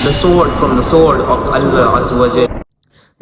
the sword from the sword of Allah Azza wa Jal.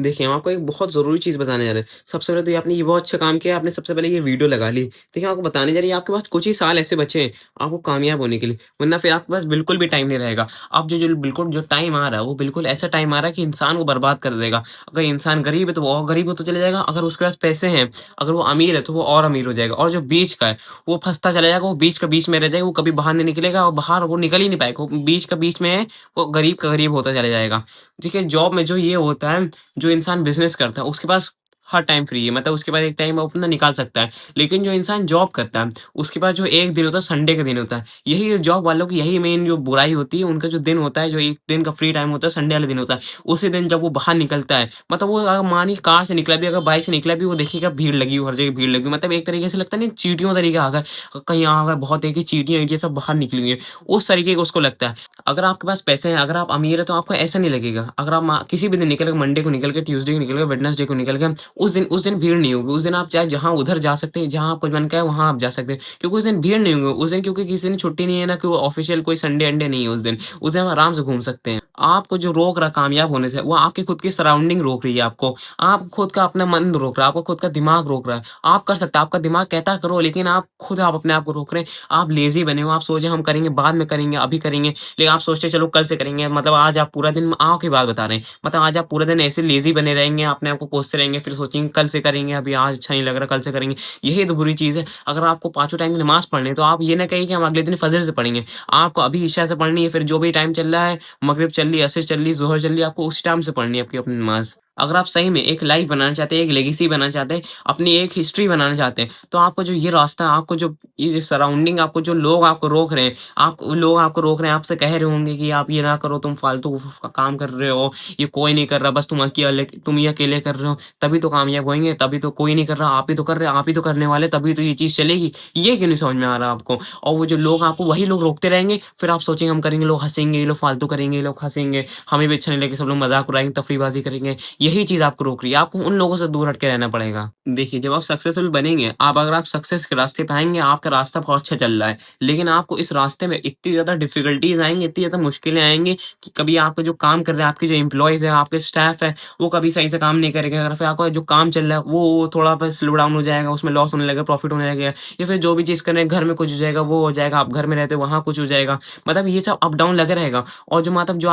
देखिए, हम आपको एक बहुत ज़रूरी चीज़ बताने जा रहे हैं। सबसे पहले तो ये आपने ये बहुत अच्छा काम किया, आपने सबसे पहले ये वीडियो लगा ली। देखिए, हम आपको बताने जा रहे हैं, आपके पास कुछ ही साल ऐसे बचे हैं, आपको कामयाब होने के लिए, वरना फिर आपके पास बिल्कुल भी टाइम नहीं रहेगा। अब जो बिल्कुल जो टाइम आ रहा है, वो बिल्कुल ऐसा टाइम आ रहा है कि इंसान को बर्बाद कर देगा। अगर इंसान गरीब है, तो वो और गरीब होता चला जाएगा, अगर उसके पास पैसे हैं, अगर वो अमीर है, तो वो और अमीर हो जाएगा और जो बीच का है, वो फँसता चला जाएगा, वो बीच का बीच में रह जाएगा, वो कभी बाहर नहीं निकलेगा और बाहर वो निकल ही नहीं पाएगा। वो बीच का बीच में है, वो गरीब का गरीब होता चला जाएगा। देखिए, जॉब में जो ये होता है, जो इंसान बिज़नेस करता है, उसके पास हर टाइम फ्री है, मतलब उसके पास एक टाइम वो अपना निकाल सकता है। लेकिन जो इंसान जॉब करता है, उसके पास जो एक दिन होता है, संडे का दिन होता है। यही जॉब वालों की यही मेन जो बुराई होती है, उनका जो दिन होता है, जो एक दिन का फ्री टाइम होता है, संडे वाले दिन होता है। उसी दिन जब वो बाहर निकलता है, मतलब वो अगर मानिए कार से निकला भी, अगर बाइक से निकला भी, वो देखिएगा भीड़ लगी हुई, हर जगह भीड़ लगी हुई। मतलब एक तरीके से लगता है ना, चींटियों तरीके अगर कहीं अगर बहुत देखिए चींटियाँ-वींटियाँ सब बाहर निकली हुई हैं, उस तरीके का उसको लगता है। अगर आपके पास पैसे हैं, अगर आप अमीर हैं, तो आपको ऐसा नहीं लगेगा। अगर आप किसी भी दिन निकल गए, मंडे को निकल गए, ट्यूसडे को निकल गए, वेडनेसडे को निकल गए, उस दिन भीड़ नहीं होगी। उस दिन आप चाहे जहाँ उधर जा सकते हैं, जहाँ आपको मन का है वहाँ आप जा सकते हैं। क्योंकि उस दिन भीड़ नहीं होगी। उस दिन क्योंकि किसी ने छुट्टी नहीं है ना, कोई ऑफिशियल कोई संडे-अंडे नहीं है उस दिन। उस दिन आप आराम से घूम सकते हैं। आपको जो रोक रहा है कामयाब होने से, वो आपकी खुद की सराउंडिंग रोक रही है आपको। आप खुद का अपना मन रोक रहा है, आपको खुद का दिमाग रोक रहा है। आप कर सकते हैं, आपका दिमाग कहता है करो, लेकिन आप अपने आप को रोक रहे हैं। आप लेज़ी बने हो, आप सोचे हम करेंगे, बाद में करेंगे, अभी करेंगे। लेकिन आप सोचते चलो कल से करेंगे, मतलब आज आप पूरा दिन आप की बात बता रहे हैं, मतलब आज आप पूरा दिन ऐसे लेज़ी बने रहेंगे, अपने आप को कोसते रहेंगे, फिर सोचेंगे कल से करेंगे, अभी आज अच्छा नहीं लग रहा, कल से करेंगे। यही तो बुरी चीज़ है। अगर आपको पाँचों टाइम की नमाज़ पढ़नी है, तो आप ये ना कहिए कि हम अगले दिन फजर से पढ़ेंगे। आपको अभी इशा से पढ़नी है, फिर जो भी टाइम चल रहा है, मगरिब चल रही है, असर चल रही है, ज़ोहर चल रही है, आपको उसी टाइम से पढ़नी है आपकी अपनी नमाज़। अगर आप सही में एक लाइफ़ बनाना चाहते हैं, एक लेगेसी बनाना चाहते हैं, अपनी एक हिस्ट्री बनाना चाहते हैं, तो आपको जो ये रास्ता, आपको जो ये सराउंडिंग, आपको जो लोग आपको रोक रहे हैं, लोग आपको रोक रहे हैं, आपसे कह रहे होंगे कि आप ये ना करो, तुम फालतू काम कर रहे हो, ये कोई नहीं कर रहा, बस तुम ही अकेले कर रहे हो, तभी तो कामयाब होएँगे, तभी तो कोई नहीं कर रहा, आप ही तो कर रहे हो, आप ही तो करने वाले, तभी तो ये चीज़ चलेगी। ये क्यों नहीं समझ में आ रहा आपको? और वो जो लोग आपको वही लोग रोकते रहेंगे, फिर आप सोचेंगे हम करेंगे, लोग हँसेंगे, ये लोग फालतू करेंगे, ये लोग हँसेंगे, हमें भी अच्छा नहीं लगेगा, सब लोग मज़ाक उड़ाएँगे, तफरीहबाज़ी करेंगे। यही चीज़ आपको रोक रही है, आपको उन लोगों से दूर हट के रहना पड़ेगा। देखिए, जब आप सक्सेसफुल बनेंगे, अगर आप सक्सेस के रास्ते पे आएँगे, आपका रास्ता बहुत अच्छा चल रहा है, लेकिन आपको इस रास्ते में इतनी ज़्यादा डिफ़िकल्टीज़ आएँगी, इतनी ज़्यादा मुश्किलें आएँगी कि कभी आपके जो काम कर रहे हैं, आपके जो एम्प्लॉइज़ हैं, आपके स्टाफ है, वो कभी सही से काम नहीं करेंगे। अगर फिर आपका जो काम चल रहा है, वो थोड़ा बस स्लो डाउन हो जाएगा, उसमें लॉस होने लगेगा, प्रॉफ़िट होने लगेगा, या फिर जो भी चीज़ कर रहे हैं, घर में कुछ हो जाएगा, वो हो जाएगा, आप घर में रहते हो, वहाँ कुछ हो जाएगा। मतलब ये सब अप डाउन लगा रहेगा और जो मतलब जो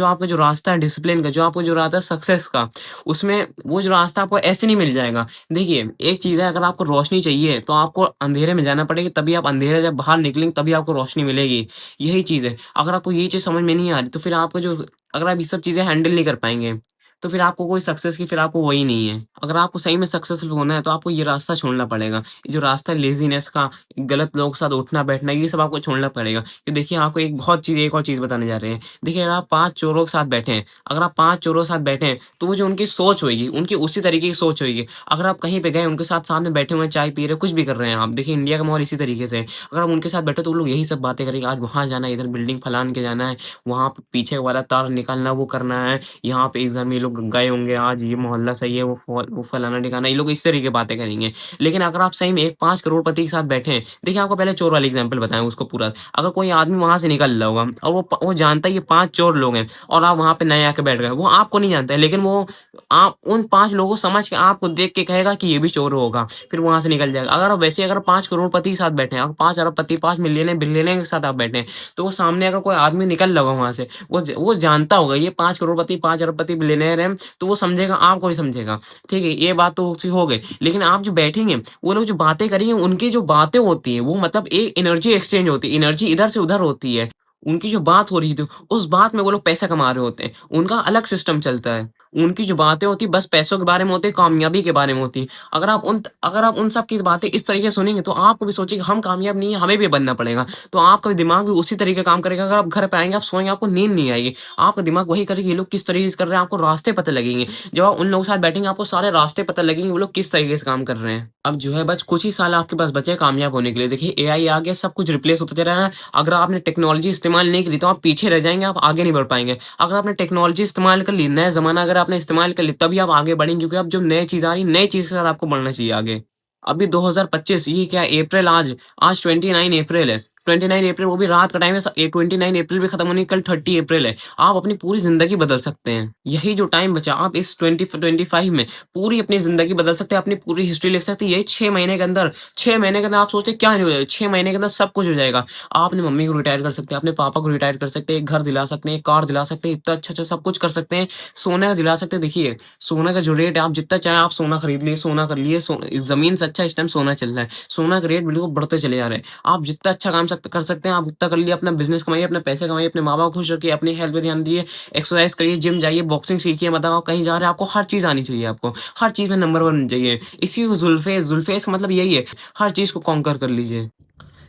आपका जो रास्ता है डिसिप्लिन का, जो आपको जो रास्ता है सक्सेस का, उसमें वो जो रास्ता आपको ऐसे नहीं मिल जाएगा। देखिए, एक चीज़ है, अगर आपको रोशनी चाहिए, तो आपको अंधेरे में जाना पड़ेगा, तभी आप अंधेरे जब बाहर निकलेंगे, तभी आपको रोशनी मिलेगी। यही चीज़ है। अगर आपको ये चीज़ समझ में नहीं आ रही, तो फिर आपको जो अगर आप ये सब चीज़ें हैंडल नहीं कर पाएँगे, तो फिर आपको कोई सक्सेस की फिर आपको वही नहीं है। अगर आपको सही में सक्सेसफुल होना है, तो आपको ये रास्ता छोड़ना पड़ेगा। ये जो रास्ता है लेज़ीनेस का, गलत लोगों के साथ उठना-बैठना, ये सब आपको छोड़ना पड़ेगा। कि देखिए, आपको एक और चीज़ बताने जा रहे हैं। देखिए, अगर आप 5 चोरों के साथ बैठे हैं, अगर आप 5 चोरों के साथ बैठे हैं, तो वो जो उनकी सोच होएगी, उनकी उसी तरीके की सोच होएगी। अगर आप कहीं पे गए, उनके साथ में बैठे हुए हैं, चाय पी रहे हो, कुछ भी कर रहे हैं आप, देखिए इंडिया का माहौल इसी तरीके से है। अगर आप उनके साथ बैठे हो, तो वो लोग यही सब बातें करेंगे, आज वहाँ जाना है, इधर बिल्डिंग फलान के जाना है, वहाँ पे पीछे वाला तार निकालना, वो करना है, यहाँ पे इस घर में ये लोग गए होंगे, आज ये मोहल्ला सही है, वो फलाना-ढिकाना, ये लोग इस तरीके की बातें करेंगे। लेकिन अगर आप सही में एक 5 करोड़पति के साथ बैठे हैं, देखिए आपको पहले चोर वाली एग्ज़ाम्पल बताएँ उसको पूरा। अगर कोई आदमी वहाँ से निकल रहा होगा और वो जानता है ये 5 चोर लोग हैं और आप वहाँ पे नए आके बैठ गए, वो आपको नहीं जानता है, लेकिन वो आप उन 5 लोगों को समझ के आपको देख के कहेगा कि ये भी चोर होगा, फिर वहाँ से निकल जाएगा। अगर 5 करोड़पति के साथ बैठे हैं, अगर 5 अरबपति, 5 बिलियनेयर के साथ आप बैठे हैं, तो वो सामने अगर कोई आदमी निकल रहा होगा वहाँ से, वो जानता होगा ये 5 करोड़पति, 5 अरबपति, बिलियनेयर हैं, तो वो समझेगा, आपको भी समझेगा। ठीक है, ये बात तो उसकी हो गई। लेकिन आप जो बैठेंगे, वो लोग जो बातें करेंगे, उनकी जो बातें होती हैं, वो मतलब एक एनर्जी एक्सचेंज होती है, एनर्जी इधर से उधर होती है। उनकी जो बात हो रही थी, उस बात में वो लोग पैसा कमा रहे होते हैं। उनका अलग सिस्टम चलता है। उनकी जो बातें होती हैं, बस पैसों के बारे में होती हैं, कामयाबी के बारे में होती हैं। अगर आप उन सब की बातें इस तरीके से सुनेंगे, तो आपको भी सोचिए कि हम कामयाब नहीं हैं, हमें भी बनना पड़ेगा। तो आपका भी दिमाग भी उसी तरीके काम करेगा। अगर आप घर पे आएँगे, आप सोएँगे, आपको नींद नहीं आएगी। आपका दिमाग वही करेगा, ये लोग किस तरीके से कर रहे हैं, आपको रास्ते पता लगेंगे। जब आप उन लोगों के साथ बैठेंगे, आपको सारे रास्ते पता लगेंगे, वो लोग किस तरीके से काम कर रहे हैं। अब जो है बस कुछ ही साल आपके पास बचे हैं कामयाब होने के लिए। देखिए, एआई आ गया, सब कुछ रिप्लेस होता जा रहा है। अगर आपने टेक्नोलॉजी इस्तेमाल नहीं करी, तो आप पीछे रह जाएँगे, आप आगे नहीं बढ़ पाएँगे। अगर आपने टेक्नोलॉजी इस्तेमाल कर ली, नया ज़माना अगर आपने इस्तेमाल कर ली, तभी आप आगे बढ़ेंगे, क्योंकि अब जो नई चीज़ आ रही है, नई चीज़ के साथ आपको बढ़ना चाहिए आगे। अभी 2025 ये क्या अप्रैल आज 29 अप्रैल है। 29 अप्रैल, वो भी रात का टाइम है। 29 अप्रैल भी खत्म होने, कल 30 अप्रैल है। आप अपनी पूरी जिंदगी बदल सकते हैं। यही जो टाइम बचा, आप इस 25 में पूरी अपनी जिंदगी बदल सकते हैं, अपनी पूरी हिस्ट्री लिख सकते हैं। यही 6 महीने के अंदर, 6 महीने के अंदर आप सोचते हैं क्या नहीं हो जाएगा, 6 महीने के अंदर सब कुछ हो जाएगा। आप अपनी मम्मी को रिटायर कर सकते हैं, अपने पापा को रिटायर कर सकते हैं, एक घर दिला सकते हैं, एक कार दिला सकते हैं, इतना अच्छा अच्छा सब कुछ कर सकते हैं। सोना दिला सकते हैं। देखिए, सोना का जो रेट है, आप जितना चाहें आप सोना खरीद लिए, सोना कर लिए। जमीन से अच्छा इस टाइम सोना चल रहा है। सोना का रेट बिल्कुल बढ़ते चले जा रहे हैं। आप जितना अच्छा काम कर सकते हैं, आप उतना कर लिए। अपना बिज़नेस कमाइए, अपने पैसे कमाइए, अपने माँ-बाप को खुश रखिए, अपनी हेल्थ पे ध्यान दीजिए, एक्सरसाइज़ करिए, जिम जाइए, बॉक्सिंग सीखिए। मतलब आप कहीं जा रहे हैं, आपको हर चीज़ आनी चाहिए आपको। हर चीज़ में नंबर 1 चाहिए। इसी को ज़ुल्फ़ेज़ का मतलब यही है, हर चीज़ को कॉन्कर कर लीजिए।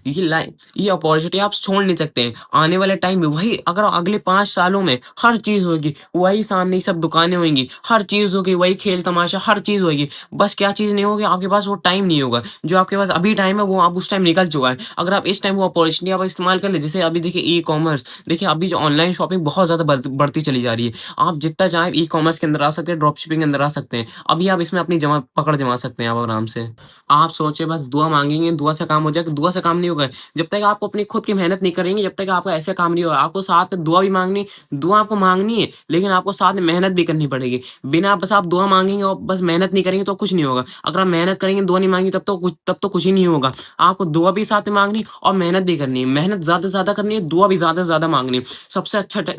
ये अपॉर्चुनिटी आप छोड़ नहीं सकते हैं। आने वाले टाइम में वही, अगर अगले 5 सालों में हर चीज़ होगी, वही सामने सब दुकानें होंगी, हर चीज़ होगी, वही खेल-तमाशा, हर चीज़ होगी। बस क्या चीज़ नहीं होगी, आपके पास वो टाइम नहीं होगा। जो आपके पास अभी टाइम है, वो आप उस टाइम निकल चुका है। अगर आप इस टाइम वो अपॉर्चुनिटी आप इस्तेमाल कर लें, जैसे अभी देखिए ई-कॉमर्स, देखिए अभी जो ऑनलाइन शॉपिंग बहुत ज़्यादा बढ़ती चली जा रही है। आप जितना चाहें ई-कॉमर्स के अंदर आ सकते हैं, ड्रॉप शिपिंग के अंदर आ सकते हैं। अभी आप इसमें अपनी पकड़ जमा सकते हैं आप आराम से। आप सोचिए, बस दुआ माँगेंगे, दुआ से काम हो जाएगा। दुआ से काम नहीं होगा। जब तक आप अपनी खुद की मेहनत नहीं करेंगे, जब तक आपका ऐसे काम नहीं होगा। आपको साथ में दुआ भी माँगनी, दुआ आपको माँगनी है, लेकिन आपको साथ में मेहनत भी करनी पड़ेगी। बिना बस आप दुआ माँगेंगे और बस मेहनत नहीं करेंगे तो कुछ नहीं होगा। अगर आप मेहनत करेंगे, दुआ नहीं माँगेंगे, तब तो कुछ ही नहीं होगा। आपको दुआ भी साथ में माँगनी और मेहनत भी करनी है। मेहनत ज़्यादा से ज़्यादा करनी है, दुआ भी ज़्यादा से ज़्यादा माँगनी है।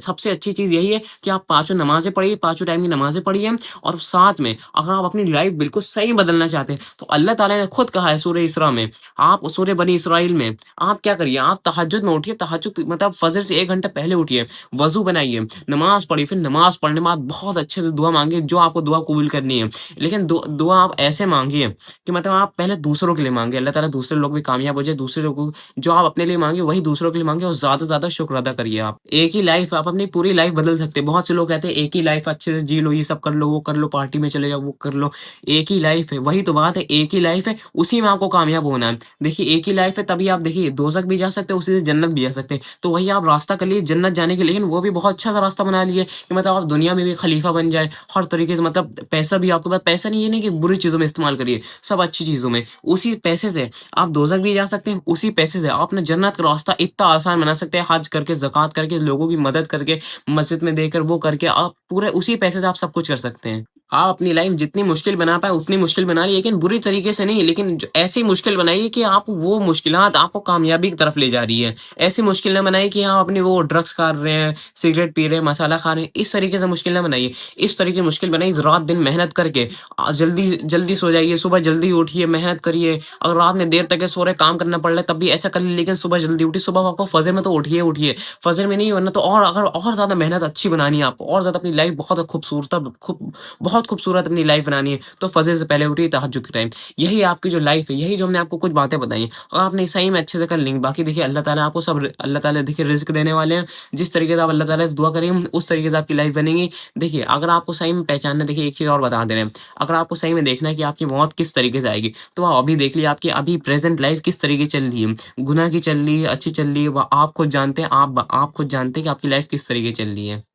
सबसे अच्छी चीज़ यही है कि आप पाँचों नमाज़ें पढ़िए, पाँचों टाइम की नमाज़ें पढ़िए, और साथ में अगर आप अपनी लाइफ़ बिल्कुल सही बदलना चाहते हैं, तो अल्लाह ताला ने खुद कहा है सूरह इसरा में, आप सूरह बनी इसराइल में, आप क्या करिए, आप तहज्जुद में उठिए। तहज्जुद मतलब फजर से 1 घंटा पहले उठिए, वज़ू बनाइए, नमाज़ पढ़िए, फिर नमाज़ पढ़ने के बाद बहुत अच्छे से दुआ माँगिए, जो आपको दुआ कबूल करनी है। लेकिन दुआ आप ऐसे माँगिए कि मतलब आप पहले दूसरों के लिए माँगिए, अल्लाह ताला दूसरे लोग भी कामयाब हो जाए, दूसरे लोगों जो आप अपने लिए माँगिए, वही दूसरों के लिए माँगिए, और ज़्यादा से ज़्यादा शुक्र अदा करिए आप। एक ही लाइफ़, आप अपनी पूरी लाइफ़ बदल सकते हैं। बहुत से लोग कहते हैं एक ही लाइफ़ अच्छे से जी लो, ये सब कर लो, वो कर लो, पार्टी में चले जाओ, वो कर लो। एक ही लाइफ़ है, वही तो बात है, एक ही लाइफ़ है, उसी में आपको कामयाब होना है। देखिए, एक ही लाइफ़ है, तभी आप देखिए दोज़ख भी जा सकते हैं, उसी से जन्नत भी जा सकते हैं। तो वही आप रास्ता कर लिए जन्नत जाने के, लेकिन वो भी बहुत अच्छा-सा रास्ता बना लिए कि मतलब आप दुनिया में भी खलीफा बन जाए, हर तरीके से। मतलब पैसा भी आपके पास, पैसा नहीं, ये नहीं कि बुरी चीज़ों में इस्तेमाल करिए, सब अच्छी चीज़ों में। उसी पैसे से आप दोज़ख भी जा सकते हैं, उसी पैसे से आप अपना जन्नत का रास्ता इतना आसान बना सकते हैं, हज करके, ज़कात करके, लोगों की मदद करके, मस्जिद में देकर, वो करके, आप पूरे उसी पैसे से आप सब कुछ कर सकते हैं। आप अपनी लाइफ़ जितनी मुश्किल बना पाएँ उतनी मुश्किल बनाइए, लेकिन बुरी तरीके से नहीं, लेकिन ऐसी मुश्किल बनाइए कि आप वो मुश्किलात आपको कामयाबी की तरफ ले जा रही है। ऐसी मुश्किल ना बनाइए कि आप अपनी वो ड्रग्स कर रहे हैं, सिगरेट पी रहे हैं, मसाला खा रहे हैं, इस तरीके से मुश्किल ना बनाइए। इस तरीके की मुश्किल बनाइए, रात-दिन मेहनत करके, जल्दी जल्दी सो जाइए, सुबह जल्दी उठिए, मेहनत करिए। अगर रात में देर तक के सो रहे, काम करना पड़ रहा है, तब भी ऐसा करिए, लेकिन सुबह जल्दी उठिए। सुबह आपको फजर में तो उठिए, फजर में नहीं, वरना तो और, अगर और ज़्यादा मेहनत अच्छी बनानी है आपको, और ज़्यादा अपनी लाइफ़ बहुत खूबसूरत अपनी लाइफ़ बनानी है, तो फजर से पहले उठिए, तहज्जुद के टाइम। यही आपकी जो लाइफ़ है, यही जो हमने आपको कुछ बातें बताई हैं, और आपने सही में अच्छे से कर लेंगे। बाकी देखिए, अल्लाह ताला देखिए रिज़्क देने वाले हैं। जिस तरीके से आप अल्लाह ताला से दुआ करेंगे, उस तरीके से आपकी लाइफ़ बनेगी। देखिए, अगर आपको सही में पहचानना है, देखिए एक चीज़ और बता दे रहे हैं, अगर आपको सही में देखना है कि आपकी मौत किस तरीके से आएगी, तो आप अभी देख लीजिए आपकी अभी प्रेज़ेंट लाइफ़ किस तरीके चल रही है। गुनाह की चल रही है, अच्छी चल रही है, वो आप खुद जानते हैं, आप खुद जानते हैं कि आपकी लाइफ़ किस तरीके चल रही है।